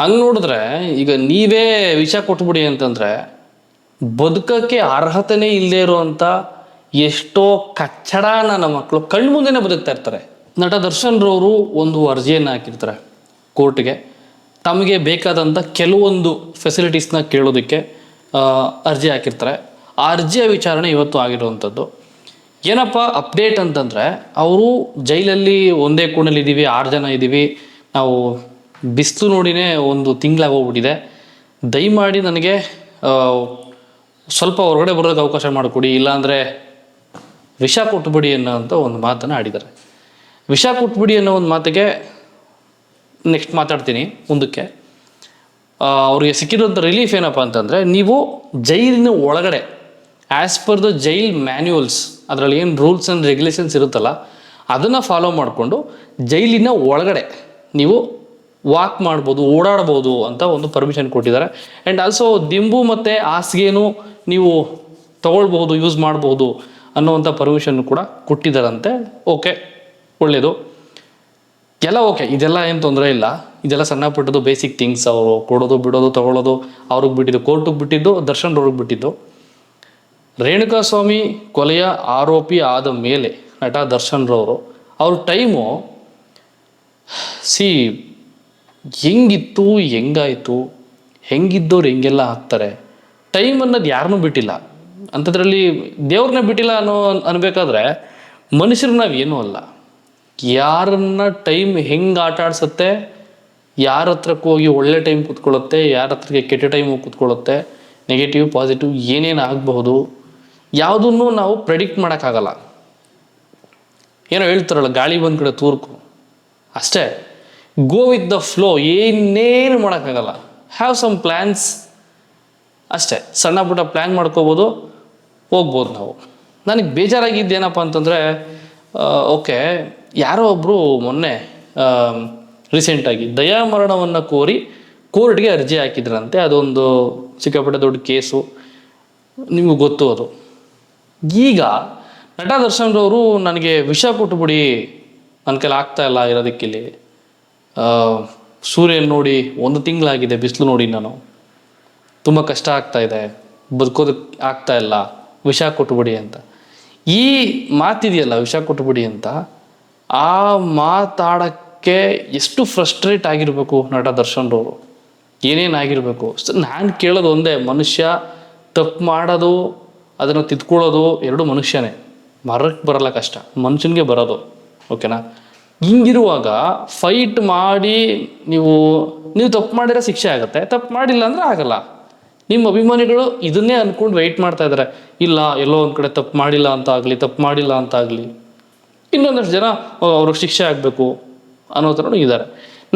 ಹಂಗೆ ನೋಡಿದ್ರೆ ಈಗ ನೀವೇ ವಿಷ ಕೊಟ್ಬಿಡಿ ಅಂತಂದರೆ ಬದುಕಕ್ಕೆ ಅರ್ಹತೆನೇ ಇಲ್ಲದೆ ಇರುವಂಥ ಎಷ್ಟೋ ಕಚ್ಚಡ ನನ್ನ ಮಕ್ಕಳು ಕಣ್ಣು ಮುಂದೆನೇ ಬದುಕ್ತಾ ಇರ್ತಾರೆ. ನಟ ದರ್ಶನ್ರವರು ಒಂದು ಅರ್ಜಿಯನ್ನು ಹಾಕಿರ್ತಾರೆ ಕೋರ್ಟ್ಗೆ, ತಮಗೆ ಬೇಕಾದಂಥ ಕೆಲವೊಂದು ಫೆಸಿಲಿಟೀಸ್ನ ಕೇಳೋದಕ್ಕೆ ಅರ್ಜಿ ಹಾಕಿರ್ತಾರೆ. ಆ ಅರ್ಜಿಯ ವಿಚಾರಣೆ ಇವತ್ತು ಆಗಿರುವಂಥದ್ದು. ಏನಪ್ಪ ಅಪ್ಡೇಟ್ ಅಂತಂದರೆ, ಅವರು ಜೈಲಲ್ಲಿ ಒಂದೇ ಕೋಣೆಲಿದ್ದೀವಿ, 6 ಜನ ಇದ್ದೀವಿ, ನಾವು ಬಿಸಿಲು ನೋಡಿನೇ ಒಂದು ತಿಂಗಳಾಗೋಗ್ಬಿಟ್ಟಿದೆ, ದಯಮಾಡಿ ನನಗೆ ಸ್ವಲ್ಪ ಹೊರಗಡೆ ಬರೋದಕ್ಕೆ ಅವಕಾಶ ಮಾಡಿಕೊಡಿ, ಇಲ್ಲಾಂದರೆ ವಿಷ ಕೊಟ್ಬಿಡಿ ಅನ್ನೋಂಥ ಒಂದು ಮಾತನ್ನು ಆಡಿದ್ದಾರೆ. ವಿಷ ಕೊಟ್ಬಿಡಿ ಅನ್ನೋ ಒಂದು ಮಾತಿಗೆ ನೆಕ್ಸ್ಟ್ ಮಾತಾಡ್ತೀನಿ ಮುಂದಕ್ಕೆ. ಅವ್ರಿಗೆ ಸಿಕ್ಕಿರುವಂಥ ರಿಲೀಫ್ ಏನಪ್ಪ ಅಂತಂದರೆ, ನೀವು ಜೈಲಿನ ಒಳಗಡೆ as per the jail manuals, ಅದರಲ್ಲಿ ಏನು ರೂಲ್ಸ್ ಆ್ಯಂಡ್ ರೆಗ್ಯುಲೇಷನ್ಸ್ ಇರುತ್ತಲ್ಲ ಅದನ್ನು ಫಾಲೋ ಮಾಡಿಕೊಂಡು ಜೈಲಿನ ಒಳಗಡೆ ನೀವು ವಾಕ್ ಮಾಡ್ಬೋದು, ಓಡಾಡ್ಬೋದು ಅಂತ ಒಂದು ಪರ್ಮಿಷನ್ ಕೊಟ್ಟಿದ್ದಾರೆ. ಆ್ಯಂಡ್ ಆಲ್ಸೋ ದಿಂಬು ಮತ್ತು ಹಾಸಿಗೆನೂ ನೀವು ತೊಗೊಳ್ಬಹುದು, ಯೂಸ್ ಮಾಡ್ಬೋದು ಅನ್ನೋವಂಥ ಪರ್ಮಿಷನ್ ಕೂಡ ಕೊಟ್ಟಿದ್ದಾರಂತೆ. ಓಕೆ, ಒಳ್ಳೆಯದು, ಎಲ್ಲ ಓಕೆ, ಇದೆಲ್ಲ ಏನು ತೊಂದರೆ ಇಲ್ಲ. ಇದೆಲ್ಲ ಸಣ್ಣ ಪುಟ್ಟದು ಬೇಸಿಕ್ ಥಿಂಗ್ಸ್. ಅವರು ಕೊಡೋದು ಬಿಡೋದು ತೊಗೊಳ್ಳೋದು ಅವ್ರಿಗೆ ಬಿಟ್ಟಿದ್ದು, ಕೋರ್ಟಿಗೆ ಬಿಟ್ಟಿದ್ದು, ದರ್ಶನ್ರವ್ರಿಗೆ ಬಿಟ್ಟಿದ್ದು. ರೇಣುಕಾಸ್ವಾಮಿ ಕೊಲೆಯ ಆರೋಪಿ ಆದ ಮೇಲೆ ನಟ ದರ್ಶನ್ರವರು ಅವ್ರ ಟೈಮು ಹೆಂಗಿತ್ತು, ಹೆಂಗಾಯಿತು, ಹೆಂಗಿದ್ದವ್ರು ಹೆಂಗೆಲ್ಲ ಆಗ್ತಾರೆ, ಟೈಮ್ ಅನ್ನೋದು ಯಾರನ್ನೂ ಬಿಟ್ಟಿಲ್ಲ. ಅಂಥದ್ರಲ್ಲಿ ದೇವ್ರನ್ನ ಬಿಟ್ಟಿಲ್ಲ ಅನ್ಬೇಕಾದ್ರೆ ಮನುಷ್ಯರು ನಾವು ಏನೂ ಅಲ್ಲ. ಯಾರನ್ನ ಟೈಮ್ ಹೆಂಗೆ ಆಟ ಆಡ್ಸುತ್ತೆ, ಯಾರ ಹತ್ರಕ್ಕೆ ಹೋಗಿ ಒಳ್ಳೆ ಟೈಮ್ ಕೂತ್ಕೊಳ್ಳುತ್ತೆ, ಯಾರ ಹತ್ರಕ್ಕೆ ಕೆಟ್ಟ ಟೈಮು ಕೂತ್ಕೊಳ್ಳುತ್ತೆ, ನೆಗೆಟಿವ್ ಪಾಸಿಟಿವ್ ಏನೇನು ಆಗಬಹುದು, ಯಾವುದನ್ನು ನಾವು ಪ್ರೆಡಿಕ್ಟ್ ಮಾಡೋಕ್ಕಾಗಲ್ಲ. ಏನೋ ಹೇಳ್ತಾರಲ್ಲ, ಗಾಳಿ ಬಂದ ಕಡೆ ತೂರ್ಕು, ಅಷ್ಟೇ. ಗೋ ವಿತ್ ದ ಫ್ಲೋ, ಏನೇನು ಮಾಡೋಕ್ಕಾಗಲ್ಲ. ಹ್ಯಾವ್ ಸಮ್ ಪ್ಲ್ಯಾನ್ಸ್ ಅಷ್ಟೇ. ಸಣ್ಣ ಪುಟ್ಟ ಪ್ಲ್ಯಾನ್ ಮಾಡ್ಕೋಬೋದು, ಹೋಗ್ಬೋದು ನಾವು. ನನಗೆ ಬೇಜಾರಾಗಿದ್ದೇನಪ್ಪ ಅಂತಂದರೆ, ಓಕೆ, ಯಾರೋ ಒಬ್ಬರು ಮೊನ್ನೆ ರೀಸೆಂಟಾಗಿ ದಯಾಮರಣವನ್ನು ಕೋರಿ ಕೋರ್ಟ್ಗೆ ಅರ್ಜಿ ಹಾಕಿದ್ರಂತೆ. ಅದೊಂದು ಸಿಕ್ಕಾಪಟ್ಟೆ ದೊಡ್ಡ ಕೇಸು, ನಿಮಗೂ ಗೊತ್ತು ಅದು. ಈಗ ನಟ ದರ್ಶನ್ರವರು ನನಗೆ ವಿಷ ಕೊಟ್ಟುಬಿಡಿ, ನನ್ನ ಕೈಲಿ ಆಗ್ತಾಯಿಲ್ಲ ಇರೋದಕ್ಕಿಲ್ಲಿ, ಸೂರ್ಯನ ನೋಡಿ 1 ತಿಂಗಳಾಗಿದೆ, ಬಿಸಿಲು ನೋಡಿ ನಾನು ತುಂಬ ಕಷ್ಟ ಆಗ್ತಾಯಿದೆ, ಬದುಕೋದಕ್ಕೆ ಆಗ್ತಾಯಿಲ್ಲ, ವಿಷ ಕೊಟ್ಟುಬಿಡಿ ಅಂತ. ಈ ಮಾತಿದೆಯಲ್ಲ, ವಿಷ ಕೊಟ್ಟುಬಿಡಿ ಅಂತ, ಆ ಮಾತಾಡೋಕ್ಕೆ ಎಷ್ಟು ಫ್ರಸ್ಟ್ರೇಟ್ ಆಗಿರಬೇಕು ನಟ ದರ್ಶನ್ರವರು, ಏನೇನಾಗಿರಬೇಕು. ನಾನು ಕೇಳೋದು ಒಂದೇ, ಮನುಷ್ಯ ತಪ್ಪು ಮಾಡೋದು, ಅದನ್ನು ತಿದ್ಕೊಳ್ಳೋದು ಎರಡು ಮನುಷ್ಯನೇ. ಮರಕ್ಕೆ ಬರಲ್ಲ ಕಷ್ಟ, ಮನುಷ್ಯನಿಗೆ ಬರೋದು. ಓಕೆನಾ? ಹಿಂಗಿರುವಾಗ ಫೈಟ್ ಮಾಡಿ ನೀವು ತಪ್ಪು ಮಾಡಿದ್ರೆ ಶಿಕ್ಷೆ ಆಗುತ್ತೆ, ತಪ್ಪು ಮಾಡಿಲ್ಲ ಅಂದರೆ ಆಗಲ್ಲ. ನಿಮ್ಮ ಅಭಿಮಾನಿಗಳು ಇದನ್ನೇ ಅಂದ್ಕೊಂಡು ವೆಯ್ಟ್ ಮಾಡ್ತಾ ಇದ್ದಾರೆ. ಇಲ್ಲ, ಎಲ್ಲೋ ಒಂದು ಕಡೆ ತಪ್ಪು ಮಾಡಿಲ್ಲ ಅಂತ ಆಗಲಿ, ತಪ್ಪು ಮಾಡಿಲ್ಲ ಅಂತ ಆಗಲಿ, ಇನ್ನೊಂದಷ್ಟು ಜನ ಅವ್ರಿಗೆ ಶಿಕ್ಷೆ ಆಗಬೇಕು ಅನ್ನೋ ಥರನೂ ಇದ್ದಾರೆ.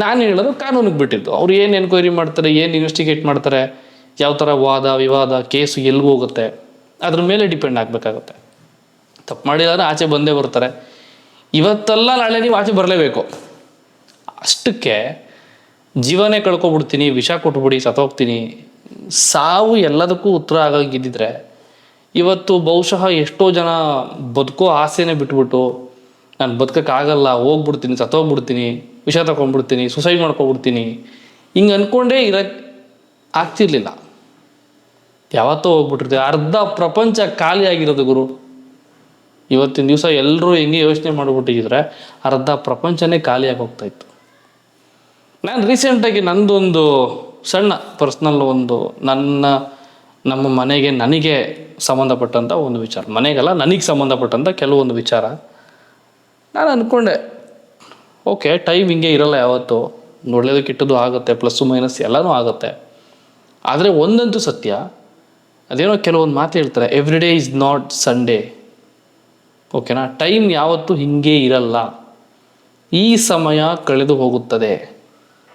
ನಾನು ಹೇಳೋದು ಕಾನೂನಿಗೆ ಬಿಟ್ಟಿದ್ದು. ಅವ್ರು ಏನು ಎನ್ಕ್ವೈರಿ ಮಾಡ್ತಾರೆ, ಏನು ಇನ್ವೆಸ್ಟಿಗೇಟ್ ಮಾಡ್ತಾರೆ, ಯಾವ ಥರ ವಾದ ವಿವಾದ ಕೇಸು ಎಲ್ಲಿಗೂ ಹೋಗುತ್ತೆ, ಅದ್ರ ಮೇಲೆ ಡಿಪೆಂಡ್ ಆಗಬೇಕಾಗುತ್ತೆ. ತಪ್ಪು ಮಾಡಿದ್ರೆ ಆಚೆ ಬಂದೇ ಬರ್ತಾರೆ. ಇವತ್ತಲ್ಲ ನಾಳೆ ನೀವು ಆಚೆ ಬರಲೇಬೇಕು. ಅಷ್ಟಕ್ಕೆ ಜೀವನೇ ಕಳ್ಕೊಬಿಡ್ತೀನಿ, ವಿಷ ಕೊಟ್ಬಿಡಿ, ಸತ್ತೋಗ್ತೀನಿ, ಸಾವು ಎಲ್ಲದಕ್ಕೂ ಉತ್ತರ ಆಗೋಗಿದ್ದಿದ್ರೆ ಇವತ್ತು ಬಹುಶಃ ಎಷ್ಟೋ ಜನ ಬದುಕೋ ಆಸೆನೇ ಬಿಟ್ಬಿಟ್ಟು, ನಾನು ಬದುಕೋಕ್ಕಾಗಲ್ಲ, ಹೋಗ್ಬಿಡ್ತೀನಿ, ಸತ್ತೋಗ್ಬಿಡ್ತೀನಿ, ವಿಷ ತಗೊಂಡ್ಬಿಡ್ತೀನಿ, ಸುಸೈಡ್ ಮಾಡ್ಕೊಬಿಡ್ತೀನಿ, ಹಿಂಗೆ ಅಂದ್ಕೊಂಡೇ ಇರೋಕ್ಕೆ ಆಗ್ತಿರ್ಲಿಲ್ಲ. ಯಾವತ್ತೋ ಹೋಗ್ಬಿಟ್ಟಿರ್ತೀವಿ. ಅರ್ಧ ಪ್ರಪಂಚ ಖಾಲಿ ಆಗಿರೋದು ಗುರು. ಇವತ್ತಿನ ದಿವಸ ಎಲ್ಲರೂ ಹೆಂಗೆ ಯೋಚನೆ ಮಾಡಿಬಿಟ್ಟಿದ್ರೆ ಅರ್ಧ ಪ್ರಪಂಚನೇ ಖಾಲಿಯಾಗಿ ಹೋಗ್ತಾಯಿತ್ತು. ನಾನು ರೀಸೆಂಟಾಗಿ ನಂದೊಂದು ಸಣ್ಣ ಪರ್ಸ್ನಲ್ ಒಂದು ನಮ್ಮ ಮನೆಗೆ ನನಗೆ ಸಂಬಂಧಪಟ್ಟಂಥ ಒಂದು ವಿಚಾರ, ಮನೆಗಲ್ಲ ನನಗೆ ಸಂಬಂಧಪಟ್ಟಂಥ ಕೆಲವೊಂದು ವಿಚಾರ. ನಾನು ಅಂದ್ಕೊಂಡೆ, ಓಕೆ, ಟೈಮ್ ಹಿಂಗೆ ಇರಲ್ಲ, ಯಾವತ್ತು ಒಳ್ಳೆಯದು ಕೆಟ್ಟದ್ದು ಆಗುತ್ತೆ, ಪ್ಲಸ್ಸು ಮೈನಸ್ ಎಲ್ಲನೂ ಆಗುತ್ತೆ. ಆದರೆ ಒಂದಂತೂ ಸತ್ಯ, ಅದೇನೋ ಕೆಲವೊಂದು ಮಾತು ಹೇಳ್ತಾರೆ, every day is not Sunday. ಓಕೆನಾ? ಟೈಮ್ ಯಾವತ್ತೂ ಹಿಂಗೆ ಇರಲ್ಲ, ಈ ಸಮಯ ಕಳೆದು ಹೋಗುತ್ತದೆ.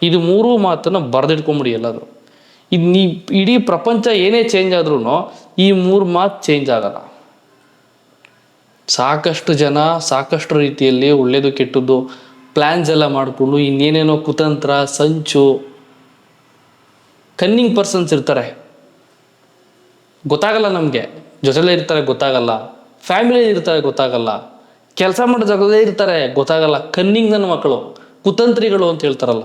ಇದು 3 ಮಾತನ್ನು ಬರೆದಿಟ್ಕೊಂಬಿಡಿ ಎಲ್ಲಾದರೂ. ಇದು ಇಡೀ ಪ್ರಪಂಚ ಏನೇ ಚೇಂಜ್ ಆದ್ರೂ ಈ 3 ಮಾತು ಚೇಂಜ್ ಆಗಲ್ಲ. ಸಾಕಷ್ಟು ಜನ ಸಾಕಷ್ಟು ರೀತಿಯಲ್ಲಿ ಒಳ್ಳೆಯದು ಕೆಟ್ಟದ್ದು ಪ್ಲ್ಯಾನ್ಸ್ ಎಲ್ಲ ಮಾಡಿಕೊಂಡು ಇನ್ನೇನೇನೋ ಕುತಂತ್ರ, ಸಂಚು, ಕನ್ನಿಂಗ್ ಪರ್ಸನ್ಸ್ ಇರ್ತಾರೆ, ಗೊತ್ತಾಗಲ್ಲ ನಮಗೆ. ಜೊತೆಲೇ ಇರ್ತಾರೆ, ಗೊತ್ತಾಗಲ್ಲ. ಫ್ಯಾಮಿಲಿ ಇರ್ತಾರೆ, ಗೊತ್ತಾಗಲ್ಲ. ಕೆಲಸ ಮಾಡೋ ಜಾಗದಲ್ಲೇ ಇರ್ತಾರೆ, ಗೊತ್ತಾಗಲ್ಲ. ಕನ್ನಿಂಗ್ ನನ್ನ ಮಕ್ಕಳು, ಕುತಂತ್ರಿಗಳು ಅಂತ ಹೇಳ್ತಾರಲ್ಲ.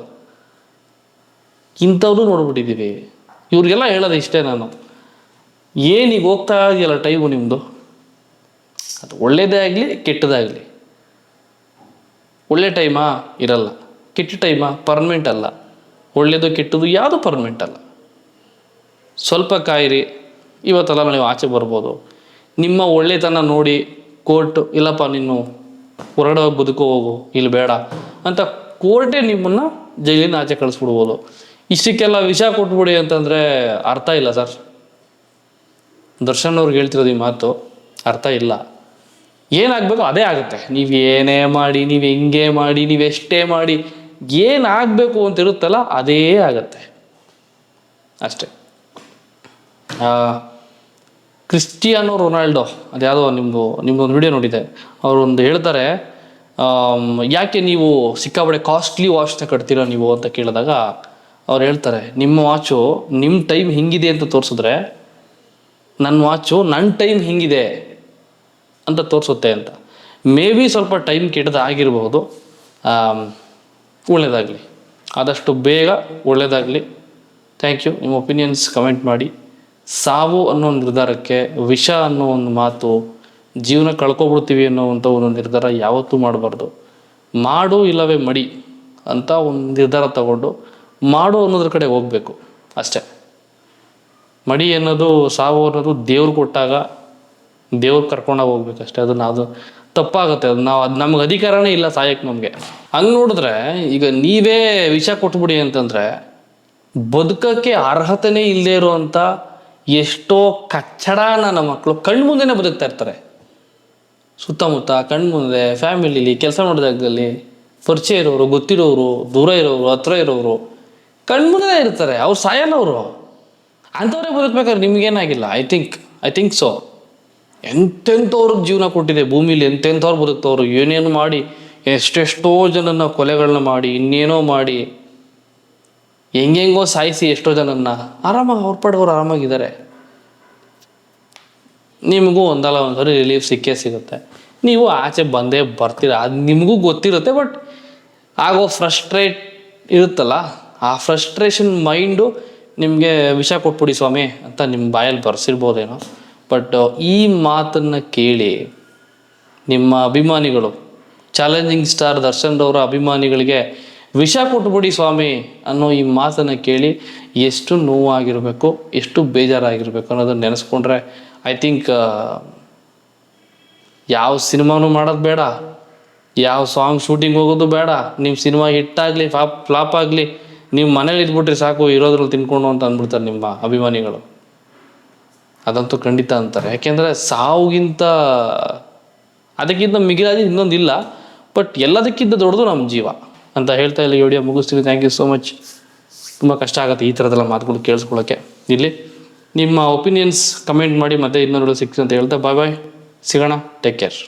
ಇಂಥವ್ರು ನೋಡ್ಬಿಟ್ಟಿದ್ದೀವಿ. ಇವ್ರಿಗೆಲ್ಲ ಹೇಳೋದು ಇಷ್ಟೇ ನಾನು, ಏನೀಗ ಹೋಗ್ತಾ ಇದೆಯಲ್ಲ ಟೈಮು ನಿಮ್ಮದು, ಅದು ಒಳ್ಳೇದೇ ಆಗಲಿ ಕೆಟ್ಟದಾಗಲಿ, ಒಳ್ಳೆ ಟೈಮಾ ಇರಲ್ಲ, ಕೆಟ್ಟ ಟೈಮಾ ಪರ್ಮನೆಂಟ್ ಅಲ್ಲ, ಒಳ್ಳೆಯದು ಕೆಟ್ಟದ್ದು ಯಾವುದು ಪರ್ಮನೆಂಟ್ ಅಲ್ಲ. ಸ್ವಲ್ಪ ಕಾಯಿರಿ, ಇವತ್ತೆಲ್ಲ ನೀವು ಆಚೆ ಬರ್ಬೋದು. ನಿಮ್ಮ ಒಳ್ಳೆತನ ನೋಡಿ ಕೋರ್ಟ್ ಇಲ್ಲಪ್ಪ ನೀನು ಹೊರಗಡೆ ಹೋಗಿ ಬದುಕೋ ಹೋಗು, ಇಲ್ಲಿ ಬೇಡ ಅಂತ ಕೋರ್ಟೇ ನಿಮ್ಮನ್ನು ಜೈಲಿನ ಆಚೆ ಕಳಿಸ್ಬಿಡ್ಬೋದು. ಇಷ್ಟಕ್ಕೆಲ್ಲ ವಿಷ ಕೊಟ್ಬಿಡಿ ಅಂತಂದರೆ ಅರ್ಥ ಇಲ್ಲ ಸರ್. ದರ್ಶನ್ ಅವ್ರಿಗೆ ಹೇಳ್ತಿರೋದು ಈ ಮಾತು ಅರ್ಥ ಇಲ್ಲ. ಏನಾಗಬೇಕು ಅದೇ ಆಗುತ್ತೆ. ನೀವು ಏನೇ ಮಾಡಿ, ನೀವು ಹೆಂಗೆ ಮಾಡಿ, ನೀವು ಎಷ್ಟೇ ಮಾಡಿ, ಏನಾಗಬೇಕು ಅಂತ ಇರುತ್ತಲ್ಲ ಅದೇ ಆಗತ್ತೆ ಅಷ್ಟೇ. ಕ್ರಿಸ್ಟಿಯಾನೋ ರೊನಾಲ್ಡೋ ಅದ್ಯಾವುದೋ ನಿಮ್ಮದೊಂದು ವಿಡಿಯೋ ನೋಡಿದೆ, ಅವರೊಂದು ಹೇಳ್ತಾರೆ, ಯಾಕೆ ನೀವು ಸಿಕ್ಕಾಬಡೆ ಕಾಸ್ಟ್ಲಿ ವಾಚ್ನ ಕಟ್ತೀರ ನೀವು ಅಂತ ಕೇಳಿದಾಗ ಅವ್ರು ಹೇಳ್ತಾರೆ, ನಿಮ್ಮ ವಾಚು ನಿಮ್ಮ ಟೈಮ್ ಹಿಂಗಿದೆ ಅಂತ ತೋರಿಸಿದ್ರೆ ನನ್ನ ವಾಚು ನನ್ನ ಟೈಮ್ ಹಿಂಗಿದೆ ಅಂತ ತೋರಿಸುತ್ತೆ ಅಂತ. ಮೇ ಬಿ ಸ್ವಲ್ಪ ಟೈಮ್ ಕೆಟ್ಟದಾಗಿರ್ಬೋದು. ಒಳ್ಳೆಯದಾಗಲಿ, ಆದಷ್ಟು ಬೇಗ ಒಳ್ಳೆಯದಾಗಲಿ. Thank you. ನಿಮ್ಮ ಒಪಿನಿಯನ್ಸ್ ಕಮೆಂಟ್ ಮಾಡಿ. ಸಾವು ಅನ್ನೋ ಒಂದು ನಿರ್ಧಾರಕ್ಕೆ, ವಿಷ ಅನ್ನೋ ಒಂದು ಮಾತು, ಜೀವನ ಕಳ್ಕೊಬಿಡ್ತೀವಿ ಅನ್ನೋವಂಥ ಒಂದು ನಿರ್ಧಾರ ಯಾವತ್ತೂ ಮಾಡಬಾರ್ದು. ಮಾಡು ಇಲ್ಲವೇ ಮಡಿ ಅಂತ ಒಂದು ನಿರ್ಧಾರ ತಗೊಂಡು ಮಾಡು ಅನ್ನೋದ್ರ ಕಡೆ ಹೋಗಬೇಕು ಅಷ್ಟೇ. ಮಡಿ ಅನ್ನೋದು, ಸಾವು ಅನ್ನೋದು ದೇವ್ರು ಕೊಟ್ಟಾಗ ದೇವ್ರು ಕರ್ಕೊಂಡಾಗ ಹೋಗ್ಬೇಕಷ್ಟೇ. ಅದು ತಪ್ಪಾಗುತ್ತೆ. ಅದು ನಮ್ಗೆ ಅಧಿಕಾರನೇ ಇಲ್ಲ ಸಾಯಕ್ಕೆ ನಮಗೆ. ಹಂಗೆ ನೋಡಿದ್ರೆ ಈಗ ನೀವೇ ವಿಷ ಕೊಟ್ಬಿಡಿ ಅಂತಂದರೆ ಬದುಕೋಕ್ಕೆ ಅರ್ಹತೆನೇ ಇಲ್ಲದೆ ಇರುವಂಥ ಎಷ್ಟೋ ಕಚ್ಚಡ ನನ್ನ ಮಕ್ಕಳು ಕಣ್ಣು ಮುಂದೆನೇ ಬದುಕ್ತಾ ಇರ್ತಾರೆ. ಸುತ್ತಮುತ್ತ ಕಣ್ಣು ಮುಂದೆ, ಫ್ಯಾಮಿಲಿಲಿ, ಕೆಲಸ ಮಾಡೋ ಜಾಗದಲ್ಲಿ, ಪರಿಚಯ ಇರೋರು, ಗೊತ್ತಿರೋರು, ದೂರ ಇರೋರು, ಹತ್ರ ಇರೋರು ಕಣ್ಣು ಮುಂದೆ ಇರ್ತಾರೆ. ಅವ್ರು ಸಾಯಲ್ಲ. ಅವರು ಅಂಥವ್ರೇ ಬದುಕ್ಬೇಕಾದ್ರೆ ನಿಮ್ಗೇನಾಗಿಲ್ಲ. I think so. ಎಂತೆಂಥವ್ರಿಗೆ ಜೀವನ ಕೊಟ್ಟಿದೆ ಭೂಮಿಲಿ, ಎಂತೆಂಥವ್ರು ಬದುಕ್ತವ್ರು, ಏನೇನು ಮಾಡಿ, ಎಷ್ಟೆಷ್ಟೋ ಜನನ ಕೊಲೆಗಳನ್ನ ಮಾಡಿ, ಇನ್ನೇನೋ ಮಾಡಿ, ಹೆಂಗೆಂಗೋ ಸಾಯಿಸಿ ಎಷ್ಟೋ ಜನನ್ನ ಆರಾಮಾಗಿ ಅವ್ರ ಪಡೆದವ್ರು ಆರಾಮಾಗಿದ್ದಾರೆ. ನಿಮಗೂ ಒಂದಲ್ಲ ಒಂದ್ಸರಿ ರಿಲೀಫ್ ಸಿಕ್ಕೇ ಸಿಗುತ್ತೆ. ನೀವು ಆಚೆ ಬಂದೇ ಬರ್ತೀರ, ಅದು ನಿಮಗೂ ಗೊತ್ತಿರುತ್ತೆ. ಬಟ್ ಆಗೋ ಫ್ರಸ್ಟ್ರೇಟ್ ಇರುತ್ತಲ್ಲ, ಆ ಫ್ರಸ್ಟ್ರೇಷನ್ ಮೈಂಡು ನಿಮಗೆ ವಿಷ ಕೊಟ್ಬಿಡಿ ಸ್ವಾಮಿ ಅಂತ ನಿಮ್ಮ ಬಾಯಲ್ಲಿ ಬರ್ಸಿರ್ಬೋದೇನೋ. ಬಟ್ ಈ ಮಾತನ್ನು ಕೇಳಿ ನಿಮ್ಮ ಅಭಿಮಾನಿಗಳು, ಚಾಲೆಂಜಿಂಗ್ ಸ್ಟಾರ್ ದರ್ಶನ್ ಅವರ ಅಭಿಮಾನಿಗಳಿಗೆ ವಿಷ ಕೊಟ್ಬಿಡಿ ಸ್ವಾಮಿ ಅನ್ನೋ ಈ ಮಾತನ್ನು ಕೇಳಿ ಎಷ್ಟು ನೋವಾಗಿರಬೇಕು, ಎಷ್ಟು ಬೇಜಾರಾಗಿರ್ಬೇಕು ಅನ್ನೋದನ್ನು ನೆನೆಸ್ಕೊಂಡ್ರೆ ಐ ಥಿಂಕ್ ಯಾವ ಸಿನಿಮಾನೂ ಮಾಡೋದು ಬೇಡ, ಯಾವ ಸಾಂಗ್ ಶೂಟಿಂಗ್ ಹೋಗೋದು ಬೇಡ. ನಿಮ್ಮ ಸಿನಿಮಾ ಹಿಟ್ಟಾಗಲಿ ಫ್ಲಾಪ್ ಆಗಲಿ, ನೀವು ಮನೇಲಿ ಇದ್ಬಿಟ್ರೆ ಸಾಕು, ಇರೋದ್ರಲ್ಲಿ ತಿನ್ಕೊಂಡು ಅಂತ ಅಂದ್ಬಿಡ್ತಾರೆ ನಿಮ್ಮ ಅಭಿಮಾನಿಗಳು. ಅದಂತೂ ಖಂಡಿತ ಅಂತಾರೆ. ಯಾಕೆಂದರೆ ಸಾವುಗಿಂತ, ಅದಕ್ಕಿಂತ ಮಿಗಿಲಾಗಿ ಇನ್ನೊಂದಿಲ್ಲ. ಬಟ್ ಎಲ್ಲದಕ್ಕಿಂತ ದೊಡ್ಡದು ನಮ್ಮ ಜೀವ ಅಂತ ಹೇಳ್ತಾ ಇಲ್ಲ ವಿಡಿಯೋ ಮುಗಿಸ್ತೀವಿ. Thank you so much. ತುಂಬ ಕಷ್ಟ ಆಗುತ್ತೆ ಈ ಥರದೆಲ್ಲ ಮಾತುಗಳು ಕೇಳಿಸ್ಕೊಳ್ಳೋಕ್ಕೆ. ಇಲ್ಲಿ ನಿಮ್ಮ ಒಪಿನಿಯನ್ಸ್ ಕಮೆಂಟ್ ಮಾಡಿ. ಮತ್ತೆ ಇನ್ನೊಂದು ಸಿಕ್ಸ್ ಅಂತ ಹೇಳ್ತಾ ಬಾಯ್ ಸಿಗೋಣ. Take care.